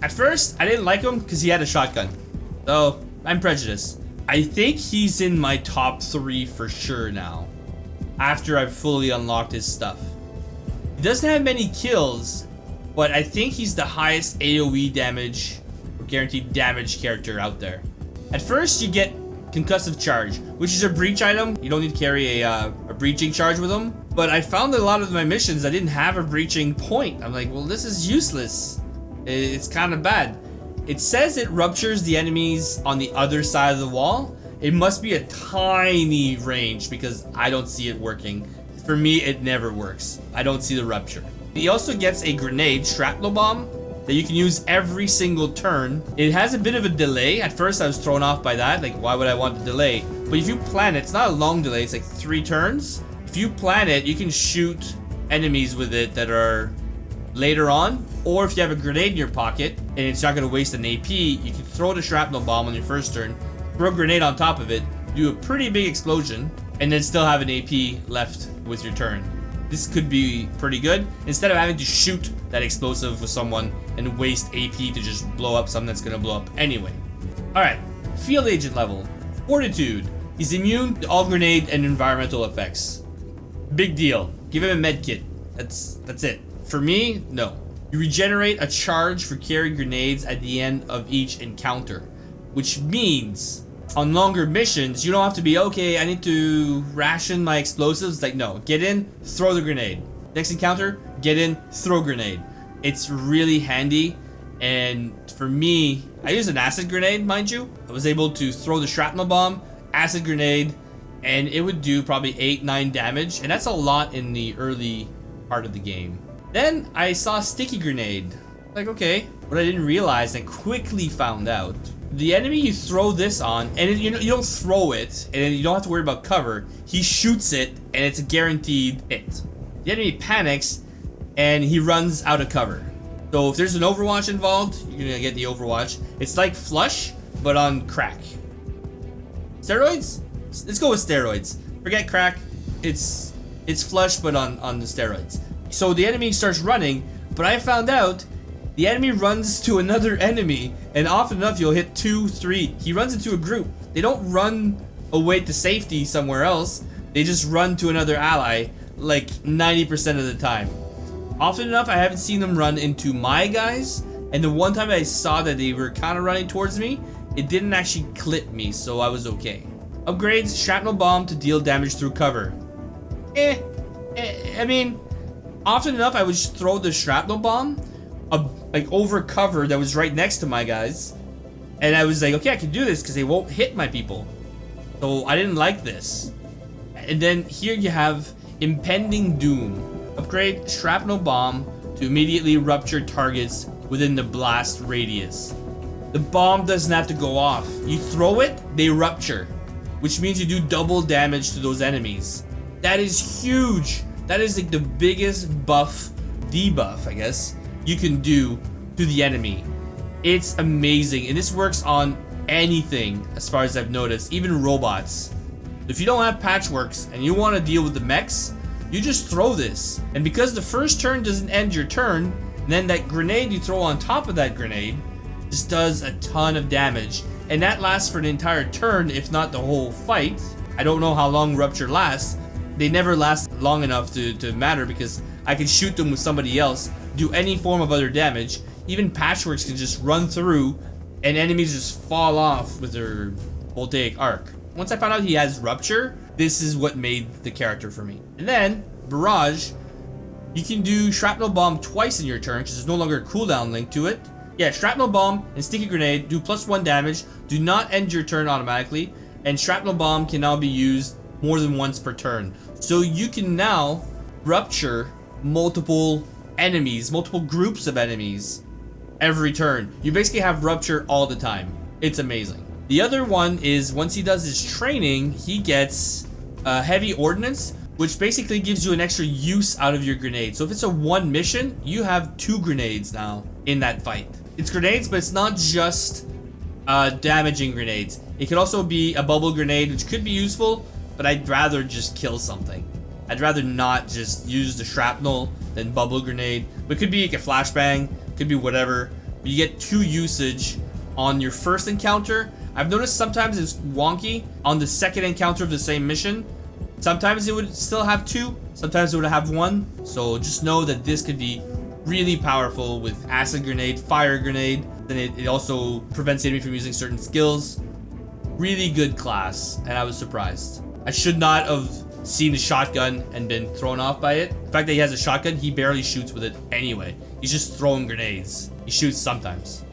At first, I didn't like him because he had a shotgun. So, I'm prejudiced. I think he's in my top 3 for sure now, after I've fully unlocked his stuff. He doesn't have many kills, but I think he's the highest AoE damage, or guaranteed damage character out there. At first, you get concussive charge, which is a breach item. You don't need to carry a breaching charge with them. But I found that a lot of my missions, I didn't have a breaching point. I'm like, well, this is useless. It's kind of bad. It says it ruptures the enemies on the other side of the wall. It must be a tiny range because I don't see it working. For me, it never works. I don't see the rupture. He also gets a grenade, shrapnel bomb, that you can use every single turn. It has a bit of a delay. At first, I was thrown off by that. Like, why would I want the delay? But if you plan it, it's not a long delay. It's like 3 turns. If you plan it, you can shoot enemies with it that are later on. Or if you have a grenade in your pocket and it's not going to waste an AP, you can throw the shrapnel bomb on your first turn, throw a grenade on top of it, do a pretty big explosion, and then still have an AP left with your turn. This could be pretty good. Instead of having to shoot that explosive with someone and waste AP to just blow up something that's going to blow up anyway. Alright, field agent level. Fortitude. He's immune to all grenade and environmental effects. Big deal. Give him a med kit. That's it. For me, no. You regenerate a charge for carrying grenades at the end of each encounter, which means on longer missions, you don't have to be, okay, I need to ration my explosives. Like, no, get in, throw the grenade. Next encounter, get in, throw grenade. It's really handy. And for me, I use an acid grenade, mind you. I was able to throw the shrapnel bomb, acid grenade, and it would do probably 8-9 damage. And that's a lot in the early part of the game. Then I saw sticky grenade. Like, okay, what I didn't realize and quickly found out, the enemy you throw this on, and you don't throw it, and you don't have to worry about cover. He shoots it, and it's a guaranteed hit. The enemy panics, and he runs out of cover. So if there's an Overwatch involved, you're gonna get the Overwatch. It's like Flush, but on crack. Steroids? Let's go with steroids. Forget crack. It's Flush, but on the steroids. So the enemy starts running, but I found out the enemy runs to another enemy, and often enough you'll hit 2, 3. He runs into a group. They don't run away to safety somewhere else. They just run to another ally like 90% of the time. Often enough I haven't seen them run into my guys, and the one time I saw that they were kind of running towards me, it didn't actually clip me, so I was okay. Upgrades, shrapnel bomb to deal damage through cover. I mean, often enough I would just throw the shrapnel bomb like over cover that was right next to my guys, and I was like, okay, I can do this because they won't hit my people. So I didn't like this. And then here you have impending doom. Upgrade shrapnel bomb to immediately rupture targets within the blast radius. The bomb doesn't have to go off. You throw it, they rupture, which means you do double damage to those enemies. That is huge. That is like the biggest debuff, I guess, you can do to the enemy. It's amazing, and this works on anything as far as I've noticed, even robots. If you don't have patchworks and you want to deal with the mechs, you just throw this, and because the first turn doesn't end your turn, then that grenade you throw on top of that grenade just does a ton of damage, and that lasts for an entire turn, if not the whole fight. I don't know how long rupture lasts. They never last long enough to matter, because I can shoot them with somebody else, do any form of other damage. Even patchworks can just run through and enemies just fall off with their voltaic arc. Once I found out he has rupture, this is what made the character for me. And then barrage, you can do shrapnel bomb twice in your turn because there's no longer a cooldown link to it. Yeah, shrapnel bomb and sticky grenade do +1 damage, do not end your turn automatically, and shrapnel bomb can now be used more than once per turn. So you can now rupture multiple enemies, multiple groups of enemies every turn. You basically have rupture all the time. It's amazing. The other one is once he does his training, he gets heavy ordnance, which basically gives you an extra use out of your grenade. So if it's a 1 mission, you have 2 grenades now in that fight. It's grenades, but it's not just damaging grenades. It could also be a bubble grenade, which could be useful, but I'd rather just kill something. I'd rather not just use the shrapnel than bubble grenade. But it could be like a flashbang, could be whatever. You get 2 usage on your first encounter. I've noticed sometimes it's wonky on the second encounter of the same mission. Sometimes it would still have 2, sometimes it would have 1. So just know that this could be really powerful with acid grenade, fire grenade. Then it also prevents the enemy from using certain skills. Really good class, and I was surprised. I should not have seen a shotgun and been thrown off by it. The fact that he has a shotgun, he barely shoots with it anyway. He's just throwing grenades. He shoots sometimes.